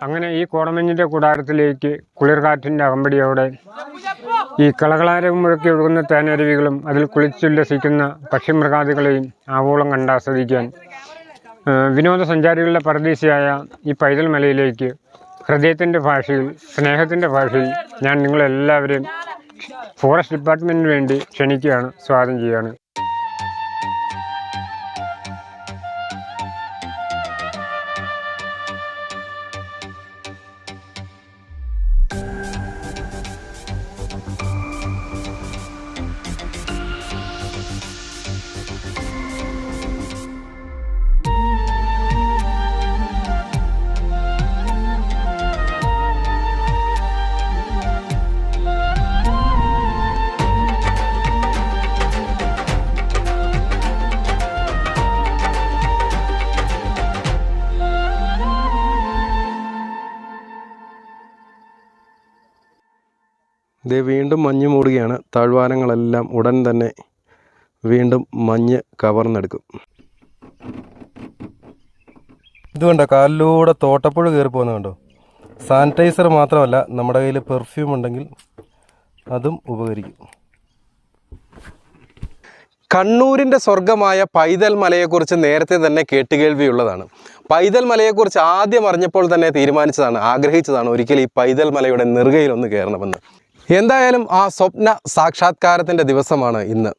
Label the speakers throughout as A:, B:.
A: അങ്ങനെ ഈ കോടമഞ്ഞിൻ്റെ കൂടാരത്തിലേക്ക് കുളിർകാറ്റിൻ്റെ അകമ്പടിയോടെ ഈ കളകളാരം മുഴക്കി ഒഴുകുന്ന തേനരുവികളും അതിൽ കുളിച്ചുല്ലസിക്കുന്ന പക്ഷിമൃഗാദികളെയും ആവോളം കണ്ടാസ്വദിക്കാൻ വിനോദസഞ്ചാരികളുടെ പരദീസയായ ഈ പൈതൽ മലയിലേക്ക് ഹൃദയത്തിൻ്റെ ഭാഷയിൽ, സ്നേഹത്തിൻ്റെ ഭാഷയിൽ ഞാൻ നിങ്ങളെല്ലാവരെയും ഫോറസ്റ്റ് ഡിപ്പാർട്ട്മെൻറ്റിന് വേണ്ടി ക്ഷണിക്കുകയാണ്, സ്വാഗതം ചെയ്യുകയാണ്.
B: ഇത് വീണ്ടും മഞ്ഞ് മൂടുകയാണ്. താഴ്വാരങ്ങളെല്ലാം ഉടൻ തന്നെ വീണ്ടും മഞ്ഞ് കവർന്നെടുക്കും. ഇതുകൊണ്ടോ കാലിലൂടെ തോട്ടപ്പുഴ കയറി പോകുന്നത് കണ്ടോ. സാനിറ്റൈസർ മാത്രമല്ല, നമ്മുടെ കയ്യിൽ പെർഫ്യൂം ഉണ്ടെങ്കിൽ അതും ഉപകരിക്കും. കണ്ണൂരിൻ്റെ സ്വർഗമായ പൈതൽ മലയെക്കുറിച്ച് നേരത്തെ തന്നെ കേട്ടുകേൾവിയുള്ളതാണ്. പൈതൽ മലയെക്കുറിച്ച് ആദ്യം അറിഞ്ഞപ്പോൾ തന്നെ തീരുമാനിച്ചതാണ്, ആഗ്രഹിച്ചതാണ് ഒരിക്കൽ ഈ പൈതൽ മലയുടെ നെറുകയിലൊന്ന് കയറണമെന്ന്. എന്തായാലും ആ സ്വപ്ന സാക്ഷാത്കാരത്തിൻ്റെ ദിവസമാണ് ഇന്ന്.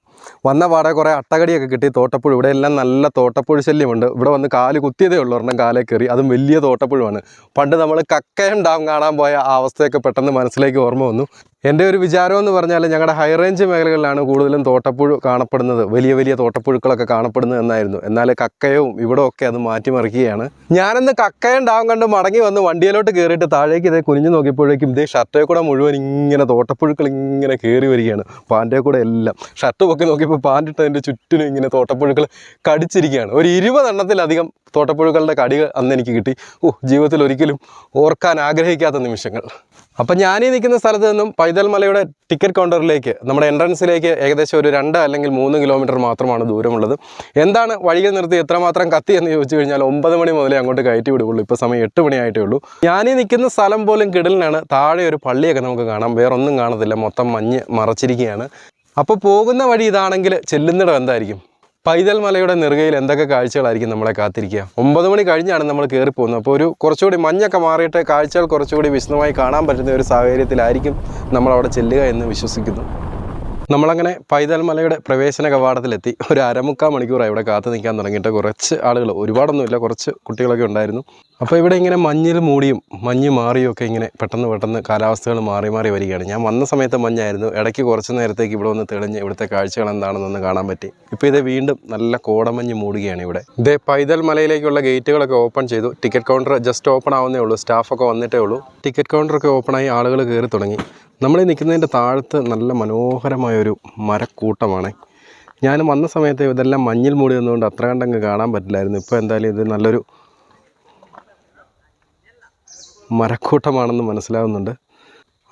B: വന്ന പാടെ കുറേ അട്ടകടിയൊക്കെ കിട്ടി. തോട്ടപ്പുഴ, ഇവിടെ എല്ലാം നല്ല തോട്ടപ്പുഴ ശല്യമുണ്ട്. ഇവിടെ വന്ന് കാല് കുത്തിയതേ ഉള്ളൂ, ഒരെണ്ണം കാലേ കയറി. അതും വലിയ തോട്ടപ്പുഴമാണ്. പണ്ട് നമ്മൾ കക്കയം ഡാം കാണാൻ പോയ ആ അവസ്ഥയൊക്കെ പെട്ടെന്ന് മനസ്സിലേക്ക് ഓർമ്മ വന്നു. എൻ്റെ ഒരു വിചാരം എന്ന് പറഞ്ഞാൽ ഞങ്ങളുടെ ഹൈ റേഞ്ച് മേഖലകളിലാണ് കൂടുതലും തോട്ടപ്പുഴ കാണപ്പെടുന്നത്, വലിയ വലിയ തോട്ടപ്പുഴുക്കളൊക്കെ കാണപ്പെടുന്നത് എന്നായിരുന്നു. എന്നാൽ കക്കയവും ഇവിടെ ഒക്കെ അത് മാറ്റിമറിക്കുകയാണ്. ഞാനിന്ന് കക്കയം ഡാം കണ്ട് മടങ്ങി വന്ന് വണ്ടിയിലോട്ട് കയറിയിട്ട് താഴേക്ക് ഇതേ കുനിഞ്ഞു നോക്കിയപ്പോഴേക്കും ഇതേ ഷർട്ടേ കൂടെ മുഴുവൻ ഇങ്ങനെ തോട്ടപ്പുഴുക്കൾ ഇങ്ങനെ കയറി വരികയാണ്. പാൻറ്റേ കൂടെ എല്ലാം. ഷർട്ട് പൊക്കി നോക്കിയപ്പോൾ പാൻറ്റിട്ടതിൻ്റെ ചുറ്റിനും ഇങ്ങനെ തോട്ടപ്പുഴുക്കൾ കടിച്ചിരിക്കുകയാണ്. ഒരു 20 എണ്ണത്തിലധികം തോട്ടപ്പുഴുക്കളുടെ കടികൾ അന്ന് എനിക്ക് കിട്ടി. ജീവിതത്തിൽ ഒരിക്കലും ഓർക്കാൻ ആഗ്രഹിക്കാത്ത നിമിഷങ്ങൾ. അപ്പം ഞാനീ നിൽക്കുന്ന സ്ഥലത്ത് നിന്നും പൈതൽ മലയുടെ ടിക്കറ്റ് കൗണ്ടറിലേക്ക്, നമ്മുടെ എൻട്രൻസിലേക്ക് ഏകദേശം ഒരു 2 അല്ലെങ്കിൽ 3 കിലോമീറ്റർ മാത്രമാണ് ദൂരമുള്ളത്. എന്താണ് വഴിയിൽ നിർത്തി എത്രമാത്രം കത്തി എന്ന് ചോദിച്ചു കഴിഞ്ഞാൽ 9 മണി മുതലേ അങ്ങോട്ട് കയറ്റി വിടുകയുള്ളൂ. ഇപ്പോൾ സമയം 8 മണിയായിട്ടേ ഉള്ളൂ. ഞാനീ നിൽക്കുന്ന സ്ഥലം പോലും കിടലിനാണ്. താഴെ ഒരു പള്ളിയൊക്കെ നമുക്ക് കാണാം, വേറൊന്നും കാണത്തില്ല, മൊത്തം മഞ്ഞ് മറച്ചിരിക്കുകയാണ്. അപ്പോൾ പോകുന്ന വഴി ഇതാണെങ്കിൽ ചെല്ലുന്നിടം എന്തായിരിക്കും? പൈതൽ മലയുടെ നെറുകയിൽ എന്തൊക്കെ കാഴ്ചകളായിരിക്കും നമ്മളെ കാത്തിരിക്കുക? 9 മണി കഴിഞ്ഞാണ് നമ്മൾ കയറിപ്പോകുന്നത്. അപ്പോൾ ഒരു കുറച്ചുകൂടി മഞ്ഞൊക്കെ മാറിയിട്ട് കാഴ്ചകൾ കുറച്ചുകൂടി വിശദമായി കാണാൻ പറ്റുന്ന ഒരു സാഹചര്യത്തിലായിരിക്കും നമ്മളവിടെ ചെല്ലുക എന്ന് വിശ്വസിക്കുന്നു. നമ്മളങ്ങനെ പൈതൽ മലയുടെ പ്രവേശന കവാടത്തിലെത്തി. ഒരു 1/4 മണിക്കൂറായി ഇവിടെ കാത്തു നിൽക്കാൻ തുടങ്ങിയിട്ട്. കുറച്ച് ആളുകൾ, ഒരുപാടൊന്നുമില്ല, കുറച്ച് കുട്ടികളൊക്കെ ഉണ്ടായിരുന്നു. അപ്പോൾ ഇവിടെ ഇങ്ങനെ മഞ്ഞിൽ മൂടിയും മഞ്ഞ് മാറിയും ഒക്കെ ഇങ്ങനെ പെട്ടെന്ന് കാലാവസ്ഥകൾ മാറി വരികയാണ്. ഞാൻ വന്ന സമയത്ത് മഞ്ഞായിരുന്നു. ഇടയ്ക്ക് കുറച്ച് നേരത്തേക്ക് ഇവിടെ വന്ന് തെളിഞ്ഞ് ഇവിടുത്തെ കാഴ്ചകൾ എന്താണെന്നൊന്ന് കാണാൻ പറ്റി. ഇപ്പോൾ ഇത് വീണ്ടും നല്ല കോടമഞ്ഞ് മൂടുകയാണ് ഇവിടെ. ഇതേ പൈതൽ മലയിലേക്കുള്ള ഗേറ്റുകളൊക്കെ ഓപ്പൺ ചെയ്തു. ടിക്കറ്റ് കൗണ്ടർ ജസ്റ്റ് ഓപ്പൺ ആവുന്നേ ഉള്ളൂ. സ്റ്റാഫൊക്കെ വന്നിട്ടേ ഉള്ളൂ. ടിക്കറ്റ് കൗണ്ടറൊക്കെ ഓപ്പണായി, ആളുകൾ കയറി തുടങ്ങി. നമ്മൾ നിൽക്കുന്നതിൻ്റെ താഴത്ത് നല്ല മനോഹരമായൊരു മരക്കൂട്ടമാണ്. ഞാൻ വന്ന സമയത്ത് ഇതെല്ലാം മഞ്ഞിൽ മൂടി നിന്നുകൊണ്ട് അത്ര കണ്ടങ്ങ് കാണാൻ പറ്റില്ലായിരുന്നു. ഇപ്പോൾ എന്തായാലും ഇത് നല്ലൊരു മരക്കൂട്ടമാണെന്ന് മനസ്സിലാവുന്നുണ്ട്.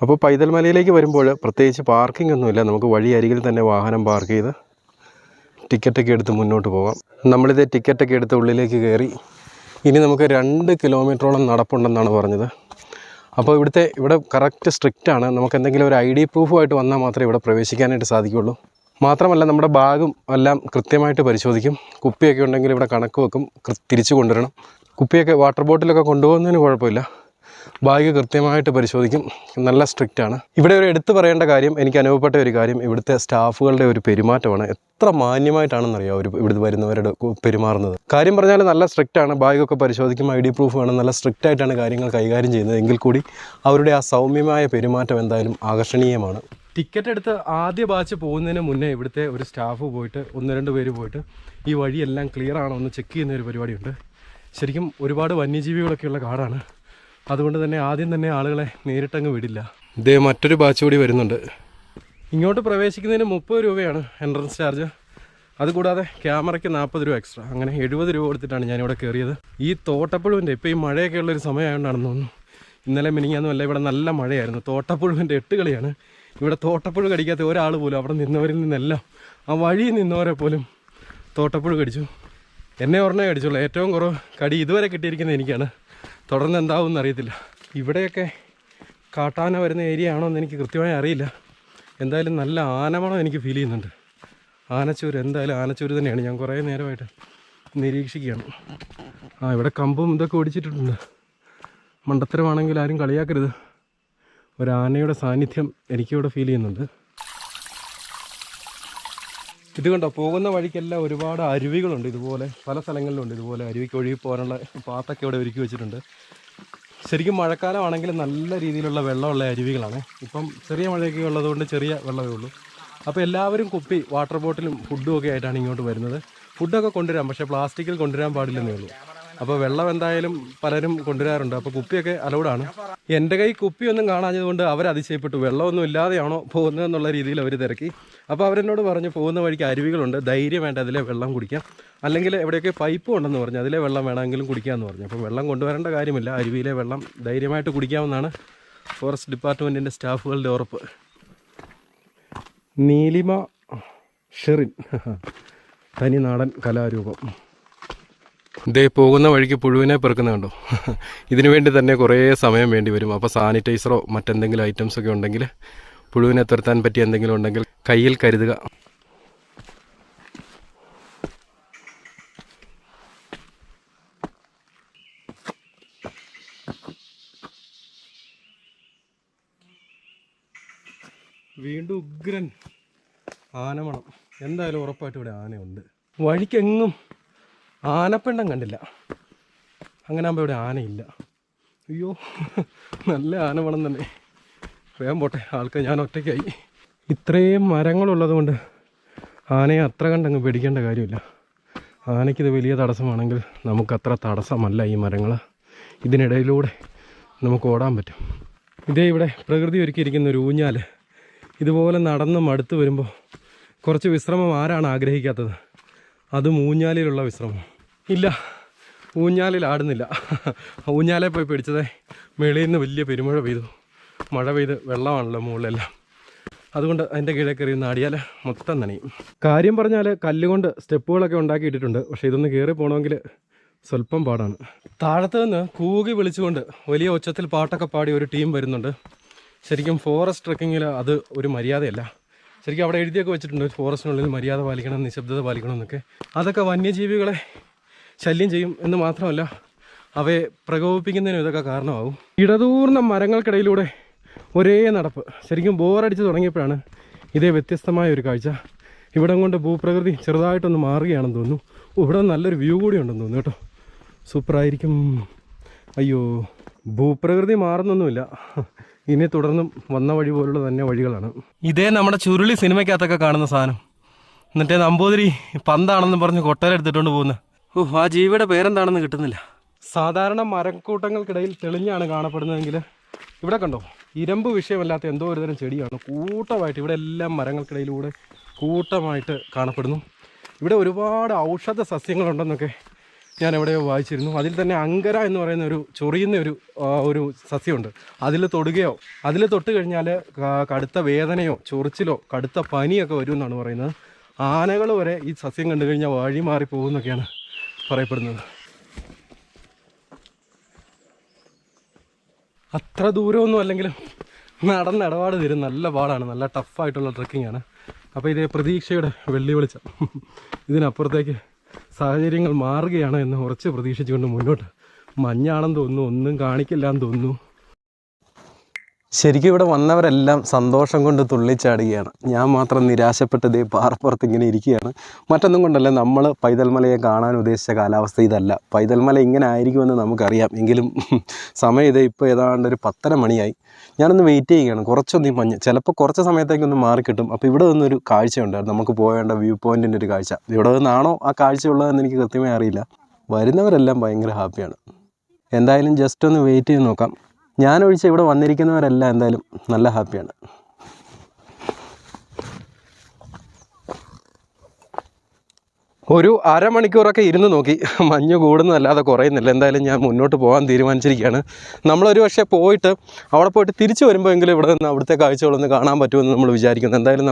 B: അപ്പോൾ പൈതൽ മലയിലേക്ക് വരുമ്പോൾ പ്രത്യേകിച്ച് പാർക്കിംഗ് ഒന്നുമില്ല. നമുക്ക് വഴി അരികിൽ തന്നെ വാഹനം പാർക്ക് ചെയ്ത് ടിക്കറ്റൊക്കെ എടുത്ത് മുന്നോട്ട് പോകാം. നമ്മളിത് ടിക്കറ്റൊക്കെ എടുത്ത് ഉള്ളിലേക്ക് കയറി. ഇനി നമുക്ക് 2 കിലോമീറ്ററോളം നടപ്പുണ്ടെന്നാണ് പറഞ്ഞത്. അപ്പോൾ ഇവിടെ കറക്റ്റ് സ്ട്രിക്റ്റാണ്. നമുക്ക് എന്തെങ്കിലും ഒരു ID പ്രൂഫുമായിട്ട് വന്നാൽ മാത്രമേ ഇവിടെ പ്രവേശിക്കാനായിട്ട് സാധിക്കുകയുള്ളൂ. മാത്രമല്ല നമ്മുടെ ബാഗും എല്ലാം കൃത്യമായിട്ട് പരിശോധിക്കും. കുപ്പിയൊക്കെ ഉണ്ടെങ്കിൽ ഇവിടെ കണക്ക് വെക്കും, തിരിച്ചു കൊണ്ടുവരണം. കുപ്പിയൊക്കെ വാട്ടർ ബോട്ടിലൊക്കെ കൊണ്ടുപോകുന്നതിന് കുഴപ്പമില്ല. ബാഗ് കൃത്യമായിട്ട് പരിശോധിക്കും. നല്ല സ്ട്രിക്റ്റാണ്. ഇവിടെ ഒരു എടുത്തു പറയേണ്ട കാര്യം, എനിക്ക് അനുഭവപ്പെട്ട ഒരു കാര്യം, ഇവിടുത്തെ സ്റ്റാഫുകളുടെ ഒരു പെരുമാറ്റമാണ്. എത്ര മാന്യമായിട്ടാണെന്നറിയാം ഇവിടുന്ന് വരുന്നവരുടെ പെരുമാറുന്നത്. കാര്യം പറഞ്ഞാൽ നല്ല സ്ട്രിക്റ്റാണ്. ബാഗൊക്കെ പരിശോധിക്കും, ID പ്രൂഫ് വേണം. നല്ല സ്ട്രിക്റ്റായിട്ടാണ് കാര്യങ്ങൾ കൈകാര്യം ചെയ്യുന്നത്. എങ്കിൽ കൂടി അവരുടെ ആ സൗമ്യമായ പെരുമാറ്റം എന്തായാലും ആകർഷണീയമാണ്. ടിക്കറ്റ് എടുത്ത് ആദ്യ ബാച്ച് പോകുന്നതിന് മുന്നേ ഇവിടുത്തെ ഒരു സ്റ്റാഫ് പോയിട്ട് 1-2 പേര് പോയിട്ട് ഈ വഴിയെല്ലാം ക്ലിയർ ആണോ എന്ന് ചെക്ക് ചെയ്യുന്ന ഒരു പരിപാടിയുണ്ട്. ശരിക്കും ഒരുപാട് വന്യജീവികളൊക്കെയുള്ള കാടാണ്. അതുകൊണ്ട് തന്നെ ആദ്യം തന്നെ ആളുകളെ നേരിട്ടങ്ങ് വിടില്ല. ഇതേ മറ്റൊരു ബാച്ച് കൂടി വരുന്നുണ്ട്. ഇങ്ങോട്ട് പ്രവേശിക്കുന്നതിന് 30 രൂപയാണ് എൻട്രൻസ് ചാർജ്. അതുകൂടാതെ ക്യാമറയ്ക്ക് 40 രൂപ എക്സ്ട്രാ. അങ്ങനെ 70 രൂപ കൊടുത്തിട്ടാണ് ഞാനിവിടെ കയറിയത്. ഈ തോട്ടപ്പുഴുവിൻ്റെ ഇപ്പോൾ ഈ മഴയൊക്കെ ഉള്ളൊരു സമയമായതുകൊണ്ടാണെന്ന് തോന്നുന്നു. ഇന്നലെ മിനിങ്ങാന്നുമല്ല, ഇവിടെ നല്ല മഴയായിരുന്നു. തോട്ടപ്പുഴുവിൻ്റെ 8 കളിയാണ്. ഇവിടെ തോട്ടപ്പുഴു കടിക്കാത്ത ഒരാൾ പോലും, അവിടെ നിന്നവരിൽ നിന്നെല്ലാം, ആ വഴിയിൽ നിന്നവരെ പോലും തോട്ടപ്പുഴു കടിച്ചു. എന്നെ ഒരെണ്ണേ കടിച്ചുള്ളൂ. ഏറ്റവും കുറവ് കടി ഇതുവരെ കിട്ടിയിരിക്കുന്നത് എനിക്കാണ്. തുടർന്ന് എന്താവും എന്നറിയത്തില്ല. ഇവിടെയൊക്കെ കാട്ടാന വരുന്ന ഏരിയ ആണോ എന്ന് എനിക്ക് കൃത്യമായി അറിയില്ല. എന്തായാലും നല്ല ആനമണം എനിക്ക് ഫീൽ ചെയ്യുന്നുണ്ട്. ആനച്ചൂര്, എന്തായാലും ആനച്ചൂര് തന്നെയാണ്. ഞാൻ കുറേ നേരമായിട്ട് നിരീക്ഷിക്കുകയാണ്. ഇവിടെ കമ്പും ഇതൊക്കെ ഓടിച്ചിട്ടുണ്ട്. മണ്ടത്തരമാണെങ്കിൽ ആരും കളിയാക്കരുത്. ഒരാനയുടെ സാന്നിധ്യം എനിക്കിവിടെ ഫീൽ ചെയ്യുന്നുണ്ട്. ഇത് കണ്ടോ, പോകുന്ന വഴിക്കെല്ലാം ഒരുപാട് അരുവികളുണ്ട്. ഇതുപോലെ പല സ്ഥലങ്ങളിലുണ്ട്. ഇതുപോലെ അരുവിക്ക് ഒഴുകി പോകാനുള്ള പാത്തൊക്കെ ഇവിടെ ഒരുക്കി വെച്ചിട്ടുണ്ട്. ശരിക്കും മഴക്കാലമാണെങ്കിൽ നല്ല രീതിയിലുള്ള വെള്ളമുള്ള അരുവികളാണ്. ഇപ്പം ചെറിയ മഴയൊക്കെ ഉള്ളതുകൊണ്ട് ചെറിയ വെള്ളമേ ഉള്ളൂ. അപ്പോൾ എല്ലാവരും കുപ്പി, വാട്ടർ ബോട്ടിലും ഫുഡും ഒക്കെ ആയിട്ടാണ് ഇങ്ങോട്ട് വരുന്നത്. ഫുഡൊക്കെ കൊണ്ടുവരാം, പക്ഷേ പ്ലാസ്റ്റിക്കിൽ കൊണ്ടുവരാൻ പാടില്ലെന്നേ ഉള്ളൂ. അപ്പോൾ വെള്ളം എന്തായാലും പലരും കൊണ്ടുവരാറുണ്ട്. അപ്പോൾ കുപ്പിയൊക്കെ അലൗഡാണ്. എൻ്റെ കൈ കുപ്പിയൊന്നും കാണാഞ്ഞതുകൊണ്ട് അവർ അതിശയപ്പെട്ടു. വെള്ളമൊന്നും ഇല്ലാതെയാണോ പോകുന്നതെന്നുള്ള രീതിയിൽ അവർ തിരക്കി. അപ്പോൾ അവരെന്നോട് പറഞ്ഞു, പോകുന്ന വഴിക്ക് അരുവികളുണ്ട്, ധൈര്യം വേണ്ട, അതിലെ വെള്ളം കുടിക്കാം. അല്ലെങ്കിൽ എവിടെയൊക്കെ പൈപ്പും ഉണ്ടെന്ന് പറഞ്ഞു, അതിലെ വെള്ളം വേണമെങ്കിലും കുടിക്കാമെന്ന് പറഞ്ഞു. അപ്പോൾ വെള്ളം കൊണ്ടുവരേണ്ട കാര്യമില്ല, അരുവിയിലെ വെള്ളം ധൈര്യമായിട്ട് കുടിക്കാമെന്നാണ് ഫോറസ്റ്റ് ഡിപ്പാർട്ട്മെൻറ്റിൻ്റെ സ്റ്റാഫുകളുടെ ഉറപ്പ്. നീലിമ ഷെറിൻ, തനിനാടൻ കലാരൂപം. ഇതേ പോകുന്ന വഴിക്ക് പുഴുവിനെ പെറുക്കുന്ന കണ്ടോ. ഇതിനു വേണ്ടി തന്നെ കുറേ സമയം വേണ്ടി വരും. അപ്പോൾ സാനിറ്റൈസറോ മറ്റെന്തെങ്കിലും ഐറ്റംസൊക്കെ ഉണ്ടെങ്കിൽ, പുഴുവിനെ തുരത്താൻ പറ്റിയ എന്തെങ്കിലും ഉണ്ടെങ്കിൽ കയ്യിൽ കരുതുക. വീണ്ടും ഉഗ്രൻ ആനമണം. എന്തായാലും ഉറപ്പായിട്ട് ഇവിടെ ആനയുണ്ട്. വഴിക്കെങ്ങും ആനപ്പെണ്ണം കണ്ടില്ല. അങ്ങനെ ആകുമ്പോൾ ഇവിടെ ആനയില്ല. അയ്യോ, നല്ല ആനമണം തന്നെ. വേഗം പോട്ടെ, ആൾക്കാർ ഞാൻ ഒറ്റയ്ക്കായി. ഇത്രയും മരങ്ങളുള്ളത് കൊണ്ട് ആനയെ അത്ര കണ്ടങ്ങ് പേടിക്കേണ്ട കാര്യമില്ല. ആനയ്ക്കിത് വലിയ തടസ്സമാണെങ്കിൽ നമുക്കത്ര തടസ്സമല്ല ഈ മരങ്ങൾ. ഇതിനിടയിലൂടെ നമുക്ക് ഓടാൻ പറ്റും. ഇതേ ഇവിടെ പ്രകൃതി ഒരുക്കിയിരിക്കുന്ന ഒരു ഊഞ്ഞാൽ. ഇതുപോലെ നടന്ന് മടുത്ത് വരുമ്പോൾ കുറച്ച് വിശ്രമം ആരാണ് ആഗ്രഹിക്കാത്തത്? അതും ഊഞ്ഞാലിലുള്ള വിശ്രമം. ഇല്ല, ഊഞ്ഞാലിൽ ആടുന്നില്ല. ഊഞ്ഞാലെ പോയി പിടിച്ചതേ മേളിൽ നിന്ന് വലിയ പെരുമഴ പെയ്തു. മഴ പെയ്ത് വെള്ളമാണല്ലോ മുകളിലെല്ലാം. അതുകൊണ്ട് അതിൻ്റെ കീഴേ കയറി നാടിയാൽ മൊത്തം നനയും. കാര്യം പറഞ്ഞാൽ കല്ലുകൊണ്ട് സ്റ്റെപ്പുകളൊക്കെ ഉണ്ടാക്കിയിട്ടിട്ടുണ്ട്. പക്ഷേ ഇതൊന്ന് കയറി പോകണമെങ്കിൽ സ്വല്പം പാടാണ്. താഴത്ത് നിന്ന് കൂകി വിളിച്ചുകൊണ്ട് വലിയ ഒച്ചത്തിൽ പാട്ടൊക്കെ പാടി ഒരു ടീം വരുന്നുണ്ട്. ശരിക്കും ഫോറസ്റ്റ് ട്രെക്കിങ്ങിൽ അത് ഒരു മര്യാദയല്ല. ശരിക്കും അവിടെ എഴുതിയൊക്കെ വെച്ചിട്ടുണ്ട്, ഫോറസ്റ്റിനുള്ളിൽ മര്യാദ പാലിക്കണം, നിശബ്ദത പാലിക്കണം എന്നൊക്കെ. അതൊക്കെ വന്യജീവികളെ ശല്യം ചെയ്യും എന്ന് മാത്രമല്ല, അവയെ പ്രകോപിപ്പിക്കുന്നതിനും ഇതൊക്കെ കാരണമാവും. ഇടതൂർന്ന മരങ്ങൾക്കിടയിലൂടെ ഒരേ നടപ്പ്. ശരിക്കും ബോറടിച്ച് തുടങ്ങിയപ്പോഴാണ് ഇതേ വ്യത്യസ്തമായ ഒരു കാഴ്ച. ഇവിടം കൊണ്ട് ഭൂപ്രകൃതി ചെറുതായിട്ടൊന്ന് മാറുകയാണെന്ന് തോന്നുന്നു. ഇവിടെ നല്ലൊരു വ്യൂ കൂടി ഉണ്ടെന്ന് തോന്നുന്നു കേട്ടോ. സൂപ്പറായിരിക്കും. അയ്യോ, ഭൂപ്രകൃതി മാറുന്നൊന്നുമില്ല. ഇനി തുടർന്നും വന്ന വഴി പോലുള്ള തന്നെ വഴികളാണ്. ഇതേ നമ്മുടെ ചുരുളി സിനിമയ്ക്കകത്തൊക്കെ കാണുന്ന സാധനം. എന്നിട്ട് നമ്പൂതിരി പന്താണെന്ന് പറഞ്ഞ് കൊട്ടലെടുത്തിട്ടുണ്ട് പോകുന്നത്. ആ ജീവിയുടെ പേരെന്താണെന്ന് കിട്ടുന്നില്ല. സാധാരണ മരക്കൂട്ടങ്ങൾക്കിടയിൽ തെളിഞ്ഞാണ് കാണപ്പെടുന്നതെങ്കിൽ ഇവിടെ കണ്ടോ, ഇരുമ്പ് വിഷയമല്ലാത്ത എന്തോ ഒരുതരം ചെടിയാണ് കൂട്ടമായിട്ട് ഇവിടെ എല്ലാം മരങ്ങൾക്കിടയിലൂടെ കൂട്ടമായിട്ട് കാണപ്പെടുന്നു. ഇവിടെ ഒരുപാട് ഔഷധ സസ്യങ്ങളുണ്ടെന്നൊക്കെ ഞാൻ എവിടെയോ വായിച്ചിരുന്നു. അതിൽ തന്നെ അങ്കര എന്ന് പറയുന്ന ഒരു ചൊറിയുന്ന ഒരു സസ്യമുണ്ട്. അതിൽ തൊടുകയോ അതിൽ തൊട്ട് കഴിഞ്ഞാൽ കടുത്ത വേദനയോ ചൊറിച്ചിലോ കടുത്ത പനിയൊക്കെ വരുമെന്നാണ് പറയുന്നത്. ആനകൾ വരെ ഈ സസ്യം കണ്ടു കഴിഞ്ഞാൽ വഴി മാറി പോകുമെന്നൊക്കെയാണ് പറയപ്പെടുന്നത്. അത്ര ദൂരമൊന്നും അല്ലെങ്കിലും നടന്ന് ഇടപാട് തരും. നല്ല പാടാണ്, നല്ല ടഫായിട്ടുള്ള ട്രക്കിംഗ് ആണ്. അപ്പോൾ ഇതേ പ്രതീക്ഷയുടെ വെള്ളി വെളിച്ചം. ഇതിനപ്പുറത്തേക്ക് സാഹചര്യങ്ങൾ മാറുകയാണ് എന്ന് ഉറച്ച് പ്രതീക്ഷിച്ചുകൊണ്ട് മുന്നോട്ട്. മഞ്ഞാണെന്ന് തോന്നുന്നു, ഒന്നും കാണിക്കില്ല എന്ന് തോന്നുന്നു. ശരിക്കും ഇവിടെ വന്നവരെല്ലാം സന്തോഷം കൊണ്ട് തുള്ളിച്ചാടുകയാണ്. ഞാൻ മാത്രം നിരാശപ്പെട്ട് ഇതേ പാറപ്പുറത്ത് ഇങ്ങനെ ഇരിക്കുകയാണ്. മറ്റൊന്നും കൊണ്ടല്ല, നമ്മൾ പൈതൽമലയെ കാണാൻ ഉദ്ദേശിച്ച കാലാവസ്ഥ ഇതല്ല. പൈതൽമല ഇങ്ങനെ ആയിരിക്കുമെന്ന് നമുക്കറിയാം. എങ്കിലും സമയം ഇതേ ഇപ്പോൾ ഏതാണ്ട് ഒരു 10:30 മണിയായി. ഞാനൊന്ന് വെയിറ്റ് ചെയ്യുകയാണ്. കുറച്ചൊന്നും മഞ്ഞ് ചിലപ്പോൾ കുറച്ച് സമയത്തേക്കൊന്ന് മാറിക്കിട്ടും. അപ്പോൾ ഇവിടെ നിന്നൊരു കാഴ്ചയുണ്ടായിരുന്നു, നമുക്ക് പോകേണ്ട വ്യൂ പോയിൻറ്റിൻ്റെ ഒരു കാഴ്ച. ഇവിടെ നിന്നാണോ ആ കാഴ്ച ഉള്ളതെന്ന് എനിക്ക് കൃത്യമായി അറിയില്ല. വരുന്നവരെല്ലാം ഭയങ്കര ഹാപ്പിയാണ്. എന്തായാലും ജസ്റ്റ് ഒന്ന് വെയിറ്റ് ചെയ്ത് നോക്കാം. ഞാനൊഴിച്ച് ഇവിടെ വന്നിരിക്കുന്നവരെല്ലാം എന്തായാലും നല്ല ഹാപ്പിയാണ്. ഒരു അരമണിക്കൂറൊക്കെ ഇരുന്ന് നോക്കി, മഞ്ഞ് കൂടുന്നതല്ലാതെ കുറയുന്നില്ല. എന്തായാലും ഞാൻ മുന്നോട്ട് പോകാൻ തീരുമാനിച്ചിരിക്കുകയാണ്. നമ്മളൊരു പക്ഷേ പോയിട്ട് അവിടെ പോയിട്ട് തിരിച്ചു വരുമ്പോഴെങ്കിലും ഇവിടെ നിന്ന് അവിടുത്തെ കാഴ്ചകളൊന്ന് കാണാൻ പറ്റുമെന്ന് നമ്മൾ വിചാരിക്കുന്നു. എന്തായാലും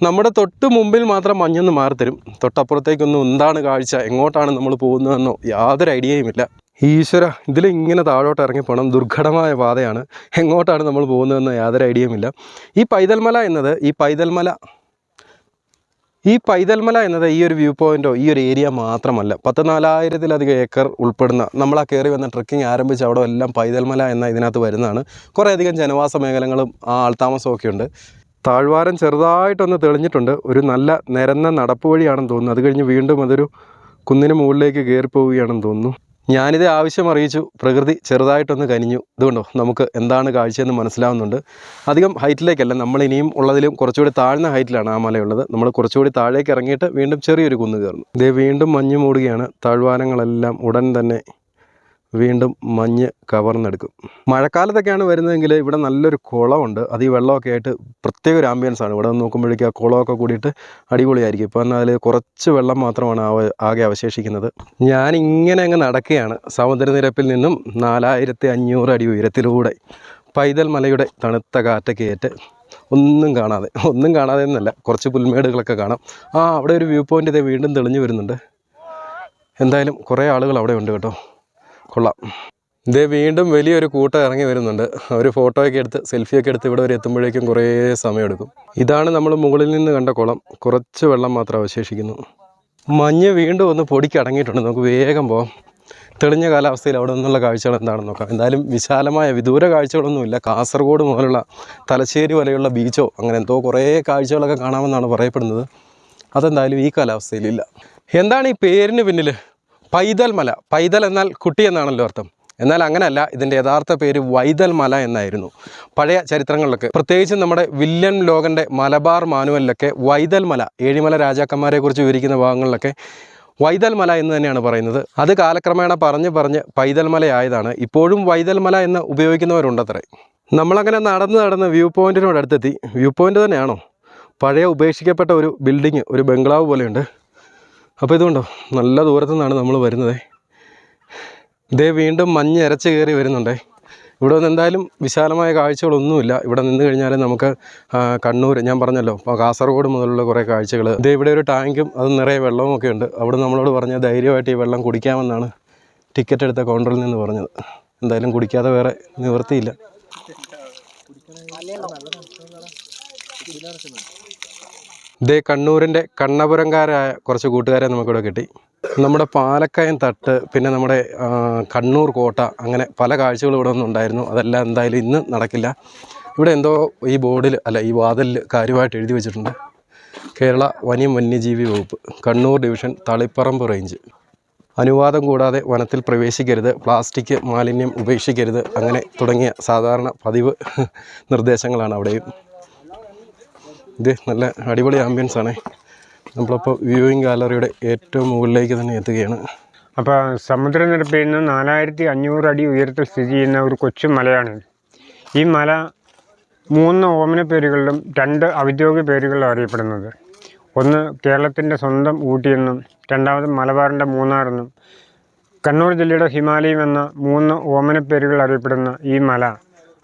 B: നമ്മുടെ തൊട്ട് മുമ്പിൽ മാത്രം മഞ്ഞൊന്ന് മാറിത്തരും. തൊട്ടപ്പുറത്തേക്കൊന്നും എന്താണ് കാഴ്ച, എങ്ങോട്ടാണ് നമ്മൾ പോകുന്നതെന്നോ യാതൊരു ഐഡിയയുമില്ല. ഈശ്വര, ഇതിലിങ്ങനെ താഴോട്ട് ഇറങ്ങി പോകണം. ദുർഘടമായ പാതയാണ്. എങ്ങോട്ടാണ് നമ്മൾ പോകുന്നതെന്ന് യാതൊരു ഐഡിയയുമില്ല. ഈ പൈതൽ മല എന്നത് ഈ ഒരു വ്യൂ പോയിൻറ്റോ ഈ ഒരു ഏരിയ മാത്രമല്ല, 14,000-ലധികം ഏക്കർ ഉൾപ്പെടുന്ന നമ്മൾ ആ കയറി വന്ന ട്രക്കിംഗ് ആരംഭിച്ച അവിടെ എല്ലാം പൈതൽ മല എന്ന ഇതിനകത്ത് വരുന്നതാണ്. കുറേയധികം ജനവാസ മേഖലകളും ആൾത്താമസമൊക്കെ ഉണ്ട്. താഴ്വാരം ചെറുതായിട്ടൊന്ന് തെളിഞ്ഞിട്ടുണ്ട്. ഒരു നല്ല നിരന്ന നടപ്പ് വഴിയാണെന്ന് തോന്നുന്നു. അത് കഴിഞ്ഞ് വീണ്ടും അതൊരു കുന്നിന് മുകളിലേക്ക് കയറിപ്പോവുകയാണെന്ന് തോന്നുന്നു. ഞാനിത് ആവശ്യം അറിയിച്ചു. പ്രകൃതി ചെറുതായിട്ടൊന്ന് കനിഞ്ഞു. ഇതുകൊണ്ടോ നമുക്ക് എന്താണ് കാഴ്ചയെന്ന് മനസ്സിലാവുന്നുണ്ട്. അധികം ഹൈറ്റിലേക്കല്ല, നമ്മളിനിയും ഉള്ളതിലും കുറച്ചുകൂടി താഴ്ന്ന ഹൈറ്റിലാണ് ആ മലയുള്ളത്. നമ്മൾ കുറച്ചുകൂടി താഴേക്ക് ഇറങ്ങിയിട്ട് വീണ്ടും ചെറിയൊരു കുന്ന് കയറുന്നു. ഇതേ വീണ്ടും മഞ്ഞ് മൂടുകയാണ്. താഴ്വാരങ്ങളെല്ലാം ഉടൻ തന്നെ വീണ്ടും മഞ്ഞ് കവർന്നെടുക്കും. മഴക്കാലത്തൊക്കെയാണ് വരുന്നതെങ്കിൽ ഇവിടെ നല്ലൊരു കുളമുണ്ട്. അത് ഈ വെള്ളമൊക്കെ ആയിട്ട് പ്രത്യേക ഒരു ആംബിയൻസ് ആണ്. ഇവിടെ നോക്കുമ്പോഴേക്കും ആ കുളമൊക്കെ കൂടിയിട്ട് അടിപൊളിയായിരിക്കും. ഇപ്പോൾ എന്നാൽ കുറച്ച് വെള്ളം മാത്രമാണ് ആകെ അവശേഷിക്കുന്നത്. ഞാനിങ്ങനെ അങ്ങ് നടക്കുകയാണ് സമുദ്രനിരപ്പിൽ നിന്നും 4,500 അടി ഉയരത്തിലൂടെ പൈതൽ മലയുടെ തണുത്ത കാറ്റൊക്കെ ഏറ്റ് ഒന്നും കാണാതെ എന്നല്ല, കുറച്ച് പുൽമേടുകളൊക്കെ കാണാം. അവിടെ ഒരു വ്യൂ പോയിൻ്റ് ഇതേ വീണ്ടും തെളിഞ്ഞു വരുന്നുണ്ട്. എന്തായാലും കുറേ ആളുകൾ അവിടെ ഉണ്ട് കേട്ടോ. കൊള്ളാം. ഇതേ വീണ്ടും വലിയൊരു കൂട്ടം ഇറങ്ങി വരുന്നുണ്ട്. ഒരു ഫോട്ടോയൊക്കെ എടുത്ത് സെൽഫിയൊക്കെ എടുത്ത് ഇവിടെ വരെ എത്തുമ്പോഴേക്കും കുറേ സമയമെടുക്കും. ഇതാണ് നമ്മൾ മുകളിൽ നിന്ന് കണ്ട കുളം. കുറച്ച് വെള്ളം മാത്രം അവശേഷിക്കുന്നു. മഞ്ഞ് വീണ്ടും ഒന്ന് പൊടിക്കടങ്ങിയിട്ടുണ്ട്. നമുക്ക് വേഗം പോകാം. തെളിഞ്ഞ കാലാവസ്ഥയിൽ അവിടെ നിന്നുള്ള കാഴ്ചകൾ എന്താണെന്ന് നോക്കാം. എന്തായാലും വിശാലമായ വിദൂര കാഴ്ചകളൊന്നുമില്ല. കാസർഗോഡ് മുതലുള്ള തലശ്ശേരി വരെയുള്ള ബീച്ചോ അങ്ങനെ എന്തോ കുറേ കാഴ്ചകളൊക്കെ കാണാമെന്നാണ് പറയപ്പെടുന്നത്. അതെന്തായാലും ഈ കാലാവസ്ഥയിലില്ല. എന്താണ് ഈ പേരിന് പിന്നിൽ? പൈതൽ മല. പൈതൽ എന്നാൽ കുട്ടി എന്നാണല്ലോ അർത്ഥം. എന്നാൽ അങ്ങനെയല്ല, ഇതിൻ്റെ യഥാർത്ഥ പേര് വൈതൽ മല എന്നായിരുന്നു. പഴയ ചരിത്രങ്ങളിലൊക്കെ, പ്രത്യേകിച്ചും നമ്മുടെ വില്യം ലോഗൻ്റെ മലബാർ മാനുവലിലൊക്കെ വൈതൽ മല, ഏഴിമല രാജാക്കന്മാരെക്കുറിച്ച് വിവരിക്കുന്ന ഭാഗങ്ങളിലൊക്കെ വൈതൽ മല എന്ന് തന്നെയാണ് പറയുന്നത്. അത് കാലക്രമേണ പറഞ്ഞ് പൈതൽ മലയായതാണ്. ഇപ്പോഴും വൈതൽ മല എന്ന് ഉപയോഗിക്കുന്നവരുണ്ടത്രേ. നമ്മളങ്ങനെ നടന്ന് വ്യൂ പോയിൻറ്റിനോട് അടുത്തെത്തി. വ്യൂ പോയിൻ്റ് തന്നെയാണോ? പഴയ ഉപേക്ഷിക്കപ്പെട്ട ഒരു ബിൽഡിങ്, ഒരു ബംഗ്ലാവ് പോലെയുണ്ട്. അപ്പോൾ ഇതുകൊണ്ടോ നല്ല ദൂരത്തു നിന്നാണ് നമ്മൾ വരുന്നത്. ഇതേ വീണ്ടും മഞ്ഞ് ഇരച്ച് കയറി വരുന്നുണ്ടേ. ഇവിടെ നിന്ന് എന്തായാലും വിശാലമായ കാഴ്ചകളൊന്നുമില്ല. ഇവിടെ നിന്ന് കഴിഞ്ഞാൽ നമുക്ക് കണ്ണൂർ, ഞാൻ പറഞ്ഞല്ലോ, കാസർഗോഡ് മുതലുള്ള കുറേ കാഴ്ചകൾ. ഇതേ ഇവിടെ ഒരു ടാങ്കും അത് നിറയെ വെള്ളവും ഒക്കെ ഉണ്ട്. അവിടെ നമ്മളോട് പറഞ്ഞ ധൈര്യമായിട്ട് ഈ വെള്ളം കുടിക്കാമെന്നാണ് ടിക്കറ്റ് എടുത്ത കൗണ്ടറിൽ നിന്ന് പറഞ്ഞത്. എന്തായാലും കുടിക്കാതെ വേറെ നിവൃത്തിയില്ല. ഇതേ കണ്ണൂരിൻ്റെ കണ്ണപുരംകാരായ കുറച്ച് കൂട്ടുകാരെ നമുക്കിവിടെ കിട്ടി. നമ്മുടെ പാലക്കയം തട്ട്, പിന്നെ നമ്മുടെ കണ്ണൂർ കോട്ട, അങ്ങനെ പല കാഴ്ചകളും ഇവിടെ ഒന്നുണ്ടായിരുന്നു. അതെല്ലാം എന്തായാലും ഇന്ന് നടക്കില്ല. ഇവിടെ എന്തോ ഈ ബോർഡിൽ അല്ല ഈ വാതിലിൽ കാര്യമായിട്ട് എഴുതി വെച്ചിട്ടുണ്ട്: കേരള വന്യജീവി വകുപ്പ്, കണ്ണൂർ ഡിവിഷൻ, തളിപ്പറമ്പ് റേഞ്ച്. അനുവാദം കൂടാതെ വനത്തിൽ പ്രവേശിക്കരുത്, പ്ലാസ്റ്റിക് മാലിന്യം ഉപേക്ഷിക്കരുത്, അങ്ങനെ തുടങ്ങിയ സാധാരണ പതിവ് നിർദ്ദേശങ്ങളാണ് അവിടെയും. ഇത് നല്ല അടിപൊളി ആംബിയൻസ് ആണ്. നമ്മളിപ്പോൾ വ്യൂയിങ് ഗാലറിയുടെ ഏറ്റവും മുകളിലേക്ക് തന്നെ എത്തുകയാണ്.
A: അപ്പോൾ സമുദ്രനിരപ്പിൽ നിന്ന് 4,500 അടി ഉയരത്തിൽ സ്ഥിതി ചെയ്യുന്ന ഒരു കൊച്ചു മലയാണ്. ഈ മല 3 ഓമന പേരുകളിലും 2 ഔദ്യോഗിക പേരുകളിലും അറിയപ്പെടുന്നത്. ഒന്ന് കേരളത്തിൻ്റെ സ്വന്തം ഊട്ടിയെന്നും, രണ്ടാമത് മലബാറിൻ്റെ മൂന്നാറെന്നും. കണ്ണൂർ ജില്ലയുടെ ഹിമാലയം എന്ന 3 ഓമന പേരുകൾ അറിയപ്പെടുന്ന ഈ മല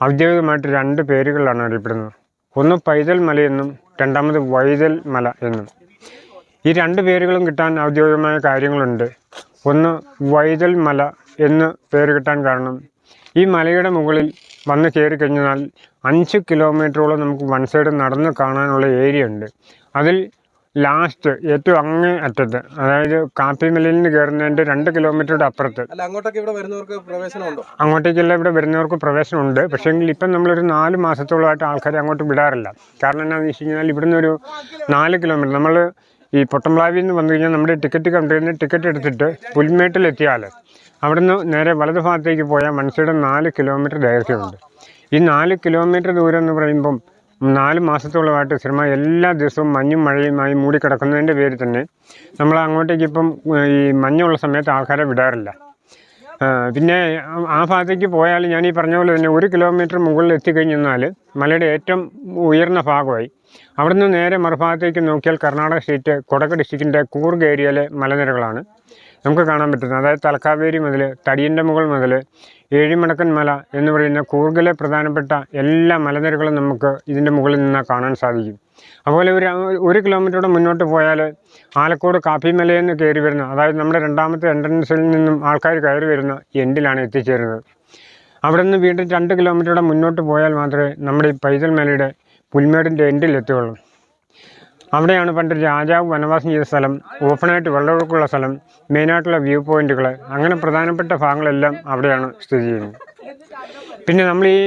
A: ഔദ്യോഗികമായിട്ട് 2 പേരുകളിലാണ് അറിയപ്പെടുന്നത്. ഒന്ന് പൈതൽ മലയെന്നും രണ്ടാമത് വൈതൽ മല എന്നും. ഈ 2 പേരുകളും കിട്ടാൻ ഔദ്യോഗികമായ കാര്യങ്ങളുണ്ട്. ഒന്ന് വൈതൽ മല എന്ന് പേര് കിട്ടാൻ കാരണം ഈ മലയുടെ മുകളിൽ വന്ന് കയറി കഴിഞ്ഞാൽ 5 കിലോമീറ്ററോളം നമുക്ക് വൺ സൈഡ് നടന്ന് കാണാനുള്ള ഏരിയ ഉണ്ട്. അതിൽ ലാസ്റ്റ് ഏറ്റവും അങ്ങേ അറ്റത്ത്, അതായത് കാപ്പിമലയിൽ നിന്ന് കയറുന്നതിൻ്റെ 2 കിലോമീറ്ററുടെ അപ്പുറത്ത്.
B: അങ്ങോട്ടേക്ക് ഇവിടെ വരുന്നവർക്ക് പ്രവേശനമുണ്ടോ?
A: അങ്ങോട്ടേക്കെല്ലാം ഇവിടെ വരുന്നവർക്ക് പ്രവേശനമുണ്ട്. പക്ഷേ എങ്കിൽ ഇപ്പം നമ്മളൊരു 4 മാസത്തോളമായിട്ട് ആൾക്കാരെ അങ്ങോട്ട് വിടാറില്ല. കാരണം എന്താണെന്ന് വെച്ച് കഴിഞ്ഞാൽ ഇവിടുന്ന് ഒരു 4 കിലോമീറ്റർ നമ്മൾ ഈ പൊട്ടംപ്ലാവിൽ നിന്ന് വന്നു കഴിഞ്ഞാൽ നമ്മുടെ ടിക്കറ്റ് കൗണ്ടറിൽ നിന്ന് ടിക്കറ്റ് എടുത്തിട്ട് പുൽമേട്ടിലെത്തിയാൽ അവിടുന്ന് നേരെ വലതു ഭാഗത്തേക്ക് പോയാൽ വൺ സൈഡ് 4 കിലോമീറ്റർ ദൈർഘ്യമുണ്ട്. ഈ 4 കിലോമീറ്റർ ദൂരം എന്ന് പറയുമ്പം 4 മാസത്തോളമായിട്ട് സ്ഥിരമായി എല്ലാ ദിവസവും മഞ്ഞും മഴയുമായി മൂടിക്കിടക്കുന്നതിൻ്റെ പേരിൽ തന്നെ നമ്മൾ അങ്ങോട്ടേക്ക് ഇപ്പം ഈ മഞ്ഞുള്ള സമയത്ത് ആൾക്കാരെ വിടാറില്ല. പിന്നെ ആ ഭാഗത്തേക്ക് പോയാൽ ഞാൻ ഈ പറഞ്ഞ പോലെ തന്നെ 1 കിലോമീറ്റർ മുകളിൽ എത്തിക്കഴിഞ്ഞാൽ മലയുടെ ഏറ്റവും ഉയർന്ന ഭാഗമായി. അവിടുന്ന് നേരെ മറുഭാഗത്തേക്ക് നോക്കിയാൽ കർണാടക സ്റ്റേറ്റ് കൊടക് ഡിസ്ട്രിക്റ്റിൻ്റെ കൂർഗ് ഏരിയയിലെ മലനിരകളാണ് നമുക്ക് കാണാൻ പറ്റുന്നത്. അതായത് തലക്കാവേരി മുതൽ തടിയൻ്റെ മുകൾ മുതൽ ഏഴിമടക്കൻ മല എന്ന് പറയുന്ന കൂർഗിലെ പ്രധാനപ്പെട്ട എല്ലാ മലനിരകളും നമുക്ക് ഇതിൻ്റെ മുകളിൽ നിന്ന് കാണാൻ സാധിക്കും. അതുപോലെ ഒരു കിലോമീറ്ററുടെ മുന്നോട്ട് പോയാൽ ആലക്കോട് കാപ്പിമലയിൽ നിന്ന് കയറി വരുന്ന, അതായത് നമ്മുടെ രണ്ടാമത്തെ എൻട്രൻസിൽ നിന്നും ആൾക്കാർ കയറി വരുന്ന എൻഡിലാണ് എത്തിച്ചേരുന്നത്. അവിടെ നിന്ന് വീണ്ടും 2 കിലോമീറ്ററുടെ മുന്നോട്ട് പോയാൽ മാത്രമേ നമ്മുടെ ഈ പൈതൽ മലയുടെ പുൽമേടിൻ്റെ എൻഡിൽ എത്തുകയുള്ളൂ. അവിടെയാണ് പണ്ട് രാജാവ് വനവാസം ചെയ്ത സ്ഥലം, ഓപ്പണായിട്ട് വെള്ളമൊഴുക്കുള്ള സ്ഥലം, മെയിനായിട്ടുള്ള വ്യൂ പോയിൻറ്റുകൾ, അങ്ങനെ പ്രധാനപ്പെട്ട ഭാഗങ്ങളെല്ലാം അവിടെയാണ് സ്ഥിതി ചെയ്യുന്നത്. പിന്നെ നമ്മൾ ഈ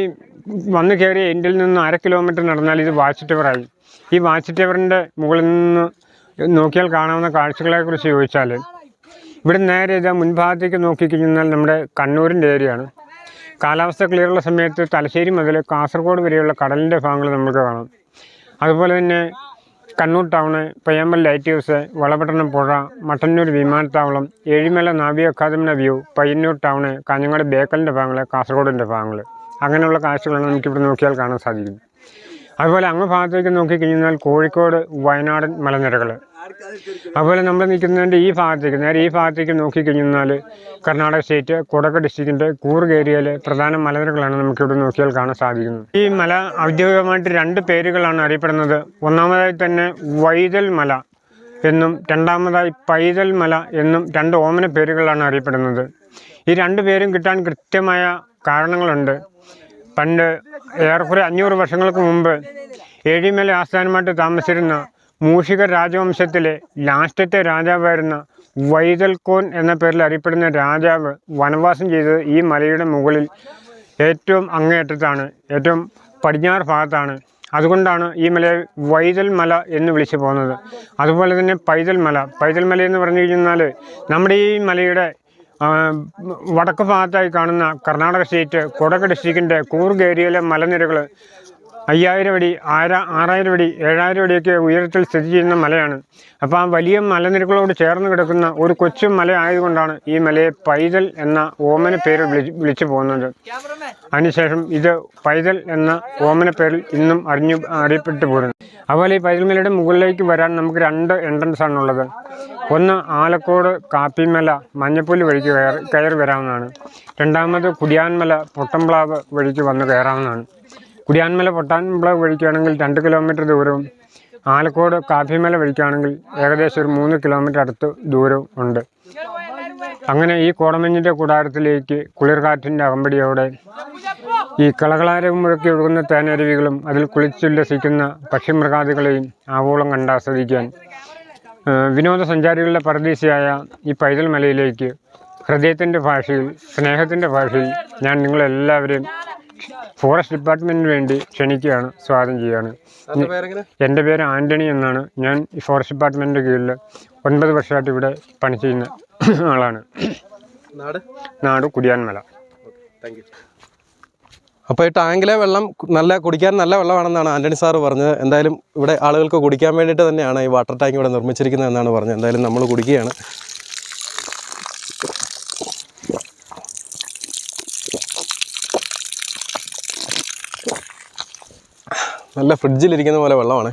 A: വന്ന് കയറിയ എൻഡിൽ നിന്ന് 1/2 കിലോമീറ്റർ നടന്നാൽ ഇത് വാച്ച് ടവറായി. ഈ വാച്ച് ടവറിൻ്റെ മുകളിൽ നിന്ന് നോക്കിയാൽ കാണാവുന്ന കാഴ്ചകളെക്കുറിച്ച് ചോദിച്ചാൽ, ഇവിടെ നേരെ ഇതാ മുൻഭാഗത്തേക്ക് നോക്കിക്കഴിഞ്ഞാൽ നമ്മുടെ കണ്ണൂരിൻ്റെ ഏരിയയാണ്. കാലാവസ്ഥ ക്ലിയറുള്ള സമയത്ത് തലശ്ശേരി മുതൽ കാസർഗോഡ് വരെയുള്ള കടലിൻ്റെ ഭാഗങ്ങൾ നമുക്ക് കാണാം. അതുപോലെ തന്നെ Kannur town, Payyambalam light house, Valapattanam പുഴ, മട്ടന്നൂർ വിമാനത്താവളം, ഏഴിമല നാവിക അക്കാദമിയുടെ വ്യൂ, പയ്യന്നൂർ ടൗണ്, കാഞ്ഞങ്ങാട് ബേക്കലിൻ്റെ ഭാഗങ്ങൾ, കാസർഗോഡിൻ്റെ ഭാഗങ്ങൾ, അങ്ങനെയുള്ള കാഴ്ചകളാണ് നമുക്കിവിടെ നോക്കിയാൽ കാണാൻ സാധിക്കും. അതുപോലെ അങ്ങ് ഭാഗത്തേക്ക് നോക്കിക്കഴിഞ്ഞാൽ കോഴിക്കോട്, വയനാടൻ മലനിരകൾ. അതുപോലെ നമ്മൾ നിൽക്കുന്നതിൻ്റെ ഈ ഭാഗത്തേക്ക്, നേരെ ഈ ഭാഗത്തേക്ക് നോക്കിക്കഴിഞ്ഞാൽ കർണാടക സ്റ്റേറ്റ് കൊടക് ഡിസ്ട്രിക്റ്റിൻ്റെ കൂർഗ് ഏരിയയിലെ പ്രധാന മലനിരകളാണ് നമുക്കിവിടെ നോക്കിയാൽ കാണാൻ സാധിക്കുന്നത്. ഈ മല ഔദ്യോഗികമായിട്ട് 2 പേരുകളാണ് അറിയപ്പെടുന്നത്. ഒന്നാമതായി തന്നെ വൈതൽ മല എന്നും രണ്ടാമതായി പൈതൽ മല എന്നും 2 ഓമന പേരുകളാണ് അറിയപ്പെടുന്നത്. ഈ 2 പേരും കിട്ടാൻ കൃത്യമായ കാരണങ്ങളുണ്ട്. പണ്ട് ഏറെക്കുറെ 500 വർഷങ്ങൾക്ക് മുമ്പ് ഏഴിമല ആസ്ഥാനമായിട്ട് താമസിച്ചിരുന്ന മൂഷിക രാജവംശത്തിലെ ലാസ്റ്റത്തെ രാജാവായിരുന്ന വൈതൽക്കോൻ എന്ന പേരിൽ അറിയപ്പെടുന്ന രാജാവ് വനവാസം ചെയ്തത് ഈ മലയുടെ മുകളിൽ ഏറ്റവും അങ്ങേയറ്റത്താണ്, ഏറ്റവും പടിഞ്ഞാറ് ഭാഗത്താണ്. അതുകൊണ്ടാണ് ഈ മലയെ വൈതൽ മല എന്ന് വിളിച്ചു പോകുന്നത്. അതുപോലെ തന്നെ പൈതൽ മല എന്ന് പറഞ്ഞു കഴിഞ്ഞാൽ നമ്മുടെ ഈ മലയുടെ വടക്ക് ഭാഗത്തായി കാണുന്ന കർണാടക സ്റ്റേറ്റ് കൊടക് ഡിസ്ട്രിക്റ്റിൻ്റെ കൂർഗ് ഏരിയയിലെ മലനിരകൾ 5000 അടി, 6000 അടി, 7000 അടിയൊക്കെ ഉയരത്തിൽ സ്ഥിതി ചെയ്യുന്ന മലയാണ്. അപ്പോൾ ആ വലിയ മലനിരകളോട് ചേർന്ന് കിടക്കുന്ന ഒരു കൊച്ചു മല ആയതുകൊണ്ടാണ് ഈ മലയെ പൈതൽ എന്ന ഓമന പേരിൽ വിളിച്ചു പോകുന്നത്. അതിനുശേഷം ഇത് പൈതൽ എന്ന ഓമന പേരിൽ ഇന്നും അറിയപ്പെട്ടു പോരുന്നു. അതുപോലെ ഈ പൈതൽ മലയുടെ മുകളിലേക്ക് വരാൻ നമുക്ക് 2 എൻട്രൻസ് ആണുള്ളത്. ഒന്ന് ആലക്കോട് കാപ്പിമല മഞ്ഞപ്പുല്ല് വഴിക്ക് കയറി വരാവുന്നതാണ്. രണ്ടാമത് കുടിയാൻമല പൊട്ടംപ്ലാവ് വഴിക്ക് വന്ന് കയറാവുന്നതാണ്. കുടിയാൻമല പൊട്ടാൻപ്ലാവ് വഴിക്കാണെങ്കിൽ 2 കിലോമീറ്റർ ദൂരവും ആലക്കോട് കാപ്പിമല വഴിക്കാണെങ്കിൽ ഏകദേശം ഒരു 3 കിലോമീറ്റർ അടുത്ത് ദൂരവും ഉണ്ട്. അങ്ങനെ ഈ കോടമഞ്ഞിൻ്റെ കൂടാരത്തിലേക്ക് കുളിർകാറ്റിൻ്റെ അകമ്പടിയോടെ ഈ കളകളാരവും മുഴക്കി ഒഴുകുന്ന തേനരുവികളും അതിൽ കുളിച്ചുല്ലസിക്കുന്ന പക്ഷിമൃഗാദികളെയും ആവോളം കണ്ടാസ്വദിക്കാൻ വിനോദസഞ്ചാരികളുടെ പരദീസയായ ഈ പൈതൽ മലയിലേക്ക് ഹൃദയത്തിൻ്റെ ഭാഷയിൽ, സ്നേഹത്തിൻ്റെ ഭാഷയിൽ ഞാൻ നിങ്ങളെല്ലാവരെയും ഫോറസ്റ്റ് ഡിപ്പാർട്ട്മെൻറ്റിന് വേണ്ടി ക്ഷണിക്കുകയാണ്, സ്വാഗതം ചെയ്യുകയാണ്. എൻ്റെ പേര് ആൻ്റണി എന്നാണ്. ഞാൻ ഈ ഫോറസ്റ്റ് ഡിപ്പാർട്ട്മെൻറ്റിൻ്റെ കീഴിൽ 9 വർഷമായിട്ട് ഇവിടെ പണി ചെയ്യുന്ന ആളാണ്. നാട് കുടിയാൻമല.
B: അപ്പോൾ ഈ ടാങ്കിലെ വെള്ളം കുടിക്കാൻ നല്ല വെള്ളമാണെന്നാണ് ആൻ്റണി സാറ് പറഞ്ഞത്. എന്തായാലും ഇവിടെ ആളുകൾക്ക് കുടിക്കാൻ വേണ്ടിയിട്ട് തന്നെയാണ് ഈ വാട്ടർ ടാങ്ക് ഇവിടെ നിർമ്മിച്ചിരിക്കുന്നത് എന്നാണ് പറഞ്ഞത്. എന്തായാലും നമ്മൾ കുടിക്കുകയാണ്. നല്ല ഫ്രിഡ്ജിലിരിക്കുന്ന പോലെ വെള്ളമാണ്,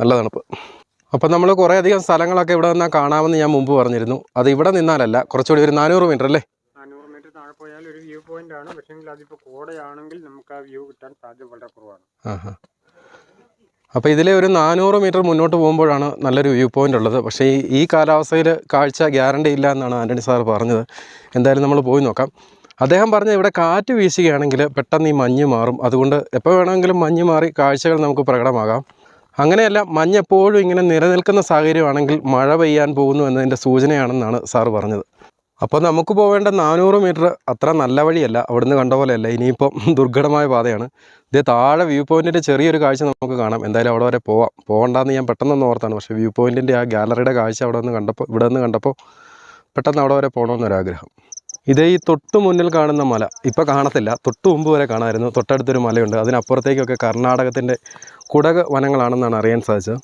B: നല്ല തണുപ്പ്. അപ്പോൾ നമ്മൾ കുറേയധികം സ്ഥലങ്ങളൊക്കെ ഇവിടെ നിന്നാൽ കാണാമെന്ന് ഞാൻ മുമ്പ് പറഞ്ഞിരുന്നു. അത് ഇവിടെ നിന്നാലല്ല, കുറച്ചുകൂടി ഒരു 400 മീറ്റർ അല്ലേ?
A: 400 മീറ്റർ താഴെ പോയാൽ ഒരു വ്യൂ പോയിന്റ് ആണ്. പക്ഷേ അതിപ്പോൾ കോടയാണെങ്കിൽ നമുക്ക് ആ വ്യൂ കിട്ടാൻ സാധ്യത വളരെ കുറവാണ്.
B: അപ്പോൾ ഇതിലെ ഒരു 400 മീറ്റർ മുന്നോട്ട് പോകുമ്പോഴാണ് നല്ലൊരു വ്യൂ പോയിന്റ് ഉള്ളത്. പക്ഷേ ഈ കാലാവസ്ഥയിൽ കാഴ്ച ഗ്യാരണ്ടി ഇല്ല എന്നാണ് ആൻ്റണി സാർ പറഞ്ഞത്. എന്തായാലും നമ്മൾ പോയി നോക്കാം. അദ്ദേഹം പറഞ്ഞത് ഇവിടെ കാറ്റ് വീശുകയാണെങ്കിൽ പെട്ടെന്ന് ഈ മഞ്ഞ് മാറും. അതുകൊണ്ട് എപ്പോൾ വേണമെങ്കിലും മഞ്ഞ് മാറി കാഴ്ചകൾ നമുക്ക് പ്രകടമാകാം. അങ്ങനെയല്ല, മഞ്ഞ് എപ്പോഴും ഇങ്ങനെ നിലനിൽക്കുന്ന സാഹചര്യമാണെങ്കിൽ മഴ പെയ്യാൻ പോകുന്നു എന്നതിൻ്റെ സൂചനയാണെന്നാണ് സാറ് പറഞ്ഞത്. അപ്പോൾ നമുക്ക് പോവേണ്ട 400 മീറ്റർ അത്ര നല്ല വഴിയല്ല, അവിടുന്ന് കണ്ട പോലെയല്ല. ഇനിയിപ്പം ദുർഘടമായ പാതയാണ്. ഇതേ താഴെ വ്യൂ പോയിൻറ്റിൻ്റെ ചെറിയൊരു കാഴ്ച നമുക്ക് കാണാം. എന്തായാലും അവിടെ വരെ പോകണ്ടെന്ന് ഞാൻ പെട്ടെന്നൊന്ന് ഓർത്താണ്. പക്ഷേ വ്യൂ പോയിൻറ്റിൻ്റെ ആ ഗാലറിയുടെ കാഴ്ച ഇവിടെ നിന്ന് കണ്ടപ്പോൾ പെട്ടെന്ന് അവിടെ വരെ പോകണമെന്നൊരാഗ്രഹം. ഇതേ ഈ തൊട്ട് മുന്നിൽ കാണുന്ന മല ഇപ്പോൾ കാണത്തില്ല, തൊട്ട് മുമ്പ് വരെ കാണാമായിരുന്നു. തൊട്ടടുത്തൊരു മലയുണ്ട്, അതിനപ്പുറത്തേക്കൊക്കെ കർണാടകത്തിൻ്റെ കുടക് വനങ്ങളാണെന്നാണ് അറിയാൻ സാധിച്ചത്.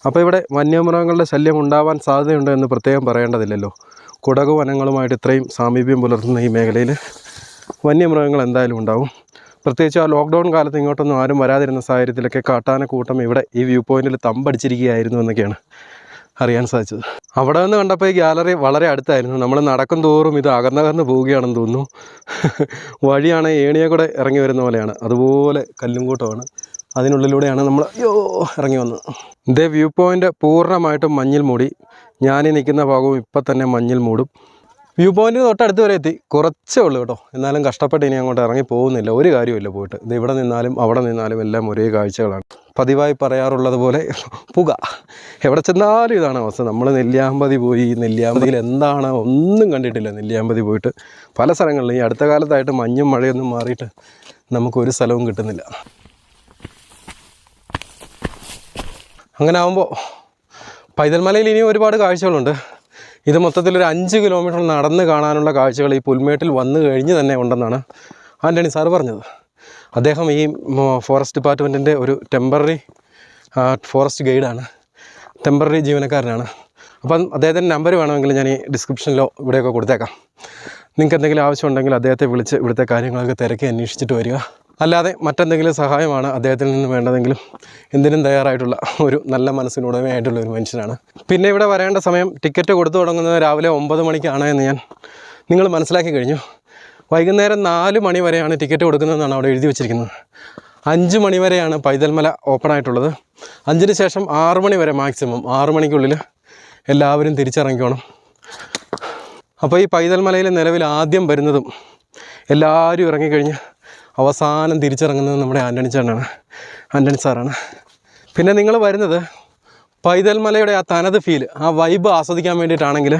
B: അപ്പോൾ ഇവിടെ വന്യമൃഗങ്ങളുടെ ശല്യം ഉണ്ടാവാൻ സാധ്യതയുണ്ട് എന്ന് പ്രത്യേകം പറയേണ്ടതില്ലല്ലോ. കുടക് വനങ്ങളുമായിട്ട് ഇത്രയും സാമീപ്യം പുലർത്തുന്ന ഈ മേഖലയിൽ വന്യമൃഗങ്ങൾ എന്തായാലും ഉണ്ടാവും. പ്രത്യേകിച്ച് ആ ലോക്ക്ഡൗൺ കാലത്ത് ഇങ്ങോട്ടൊന്നും ആരും വരാതിരുന്ന സാഹചര്യത്തിലൊക്കെ കാട്ടാനക്കൂട്ടം ഇവിടെ ഈ വ്യൂ പോയിൻറ്റിൽ തമ്പടിച്ചിരിക്കുകയായിരുന്നു എന്നൊക്കെയാണ് അറിയാൻ സാധിച്ചത്. അവിടെ നിന്ന് കണ്ടപ്പോൾ ഈ ഗാലറി വളരെ അടുത്തായിരുന്നു. നമ്മൾ നടക്കും തോറും ഇത് അകന്നകന്ന് പോവുകയാണെന്ന് തോന്നുന്നു. വഴിയാണ് ഏണിയെ കൂടെ ഇറങ്ങി വരുന്ന പോലെയാണ്. അതുപോലെ കല്ലും കൂട്ടമാണ്. അതിനുള്ളിലൂടെയാണ് നമ്മൾ ഇറങ്ങി വന്നത്. ഇതേ വ്യൂ പോയിൻ്റ് പൂർണ്ണമായിട്ടും മഞ്ഞിൽ മൂടി. ഞാനീ നിൽക്കുന്ന ഭാഗവും ഇപ്പം തന്നെ മഞ്ഞിൽ മൂടും. വ്യൂ പോയിൻറ്റിന് തൊട്ടടുത്ത് വരെ എത്തി. കുറച്ചേ ഉള്ളൂ കേട്ടോ. എന്നാലും കഷ്ടപ്പെട്ട് ഇനി അങ്ങോട്ട് ഇറങ്ങി പോകുന്നില്ല. ഒരു കാര്യമില്ല പോയിട്ട്. ഇത് ഇവിടെ നിന്നാലും അവിടെ നിന്നാലും എല്ലാം ഒരേ കാഴ്ചകളാണ്. പതിവായി പറയാറുള്ളത് പോലെ പുക. എവിടെ ചെന്നാലും ഇതാണ് അവസ്ഥ. നമ്മൾ നെല്ലിയാമ്പതി പോയി. നെല്ലിയാമ്പതിയിൽ എന്താണ് ഒന്നും കണ്ടിട്ടില്ല. നെല്ലിയാമ്പതി പോയിട്ട് പല സ്ഥലങ്ങളിലും ഈ അടുത്ത കാലത്തായിട്ട് മഞ്ഞും മഴയൊന്നും മാറിയിട്ട് നമുക്കൊരു സ്ഥലവും കിട്ടുന്നില്ല. അങ്ങനെ ആകുമ്പോൾ പൈതൽ മലയിൽ ഇനിയും ഒരുപാട് കാഴ്ചകളുണ്ട്. ഇത് മൊത്തത്തിലൊരു 5 കിലോമീറ്റർ നടന്ന് കാണാനുള്ള കാഴ്ചകൾ ഈ പുൽമേട്ടിൽ വന്നു കഴിഞ്ഞ് തന്നെ ഉണ്ടെന്നാണ് ആൻ്റണി സാറ് പറഞ്ഞത്. അദ്ദേഹം ഈ ഫോറസ്റ്റ് ഡിപ്പാർട്ട്മെൻറ്റിൻ്റെ ഒരു ടെമ്പററി ഫോറസ്റ്റ് ഗൈഡാണ്, ടെമ്പററി ജീവനക്കാരനാണ്. അപ്പം അദ്ദേഹത്തിൻ്റെ നമ്പർ വേണമെങ്കിൽ ഞാൻ ഈ ഡിസ്ക്രിപ്ഷനിലോ ഇവിടെയൊക്കെ കൊടുത്തേക്കാം. നിങ്ങൾക്ക് എന്തെങ്കിലും ആവശ്യമുണ്ടെങ്കിൽ അദ്ദേഹത്തെ വിളിച്ച് ഇവിടുത്തെ കാര്യങ്ങളൊക്കെ തിരക്കി അന്വേഷിച്ചിട്ട് വരിക. അല്ലാതെ മറ്റെന്തെങ്കിലും സഹായമാണ് അദ്ദേഹത്തിൽ നിന്ന് വേണ്ടതെങ്കിലും എന്തിനും തയ്യാറായിട്ടുള്ള ഒരു നല്ല മനസ്സിനുടമയായിട്ടുള്ള ഒരു മനുഷ്യനാണ്. പിന്നെ ഇവിടെ വരേണ്ട സമയം ടിക്കറ്റ് കൊടുത്തു തുടങ്ങുന്നത് രാവിലെ 9 മണിക്കാണ് എന്ന് നിങ്ങൾ മനസ്സിലാക്കി കഴിഞ്ഞു. വൈകുന്നേരം 4 മണി വരെയാണ് ടിക്കറ്റ് കൊടുക്കുന്നതെന്നാണ് അവിടെ എഴുതി വെച്ചിരിക്കുന്നത്. 5 മണി വരെയാണ് പൈതൽ മല ഓപ്പൺ ആയിട്ടുള്ളത്. 5-ന് ശേഷം 6 മണി വരെ മാക്സിമം. 6 മണിക്കുള്ളിൽ എല്ലാവരും തിരിച്ചിറങ്ങിക്കോണം. അപ്പോൾ ഈ പൈതൽ മലയിൽ നിലവിൽ ആദ്യം വരുന്നതും എല്ലാവരും ഇറങ്ങിക്കഴിഞ്ഞ് അവസാനം തിരിച്ചിറങ്ങുന്നത് നമ്മുടെ ആൻ്റണി സാറാണ്. പിന്നെ നിങ്ങൾ വരുന്നത് പൈതൽ മലയുടെ ആ തനത് ഫീൽ, ആ വൈബ് ആസ്വദിക്കാൻ വേണ്ടിയിട്ടാണെങ്കിൽ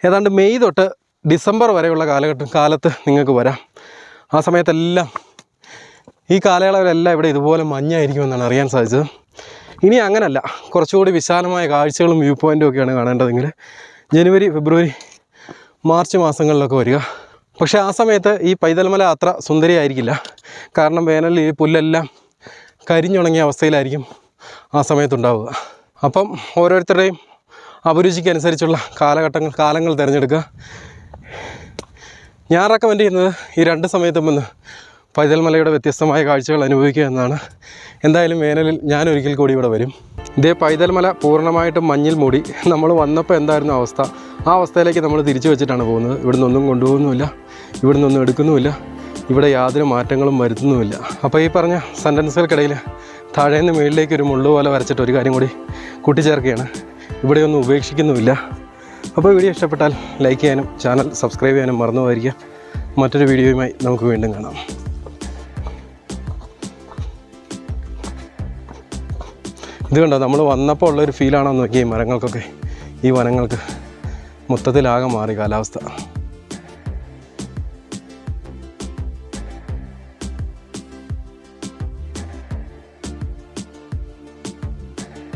B: ഏതാണ്ട് മെയ് തൊട്ട് ഡിസംബർ വരെയുള്ള കാലത്ത് നിങ്ങൾക്ക് വരാം. ആ സമയത്തെല്ലാം ഈ കാലയളവിലെല്ലാം ഇവിടെ ഇതുപോലെ മഞ്ഞായിരിക്കുമെന്നാണ് അറിയാൻ സാധിച്ചത്. ഇനി അങ്ങനല്ല, കുറച്ചുകൂടി വിശാലമായ കാഴ്ചകളും വ്യൂ പോയിൻറ്റും ഒക്കെയാണ് കാണേണ്ടതെങ്കിൽ ജനുവരി, ഫെബ്രുവരി, മാർച്ച് മാസങ്ങളിലൊക്കെ വരിക. പക്ഷേ ആ സമയത്ത് ഈ പൈതൽ മല അത്ര സുന്ദരിയായിരിക്കില്ല. കാരണം വേനലിൽ ഈ പുല്ലെല്ലാം കരിഞ്ഞുണങ്ങിയ അവസ്ഥയിലായിരിക്കും ആ സമയത്തുണ്ടാവുക. അപ്പം ഓരോരുത്തരുടെയും അഭിരുചിക്കനുസരിച്ചുള്ള കാലങ്ങൾ തിരഞ്ഞെടുക്കുക. ഞാൻ റെക്കമെൻഡ് ചെയ്യുന്നത് ഈ 2 സമയത്തും വന്ന് പൈതൽ മലയുടെ വ്യത്യസ്തമായ കാഴ്ചകൾ അനുഭവിക്കുക എന്നാണ്. എന്തായാലും വേനലിൽ ഞാൻ ഒരിക്കൽ കൂടി ഇവിടെ വരും. ഇതേ പൈതൽ മല പൂർണ്ണമായിട്ടും മഞ്ഞിൽ മൂടി. നമ്മൾ വന്നപ്പോൾ എന്തായിരുന്നു അവസ്ഥ, ആ അവസ്ഥയിലേക്ക് നമ്മൾ തിരിച്ചു വെച്ചിട്ടാണ് പോകുന്നത്. ഇവിടുന്ന് ഒന്നും കൊണ്ടുപോകുന്നുമില്ല, ഇവിടുന്ന് ഒന്നും എടുക്കുന്നുമില്ല, ഇവിടെ യാതൊരു മാറ്റങ്ങളും വരുത്തുന്നുമില്ല. അപ്പോൾ ഈ പറഞ്ഞ സെൻറ്റൻസുകൾക്കിടയിൽ താഴേന്ന് മുകളിലേക്ക് ഒരു മുള്ളു പോലെ വരച്ചിട്ട് ഒരു കാര്യം കൂടി കൂട്ടിച്ചേർക്കുകയാണ്. ഇവിടെയൊന്നും ഉപേക്ഷിക്കുന്നുമില്ല. അപ്പോൾ വീഡിയോ ഇഷ്ടപ്പെട്ടാൽ ലൈക്ക് ചെയ്യാനും ചാനൽ സബ്സ്ക്രൈബ് ചെയ്യാനും മറന്നു പോയിരിക്കുക. മറ്റൊരു വീഡിയോയുമായി നമുക്ക് വീണ്ടും കാണാം. ഇത് കണ്ടോ, നമ്മൾ വന്നപ്പോൾ ഉള്ളൊരു ഫീലാണോ നോക്കി. ഈ മരങ്ങൾക്കൊക്കെ, ഈ വനങ്ങൾക്ക് മൊത്തത്തിലാകെ മാറി കാലാവസ്ഥ.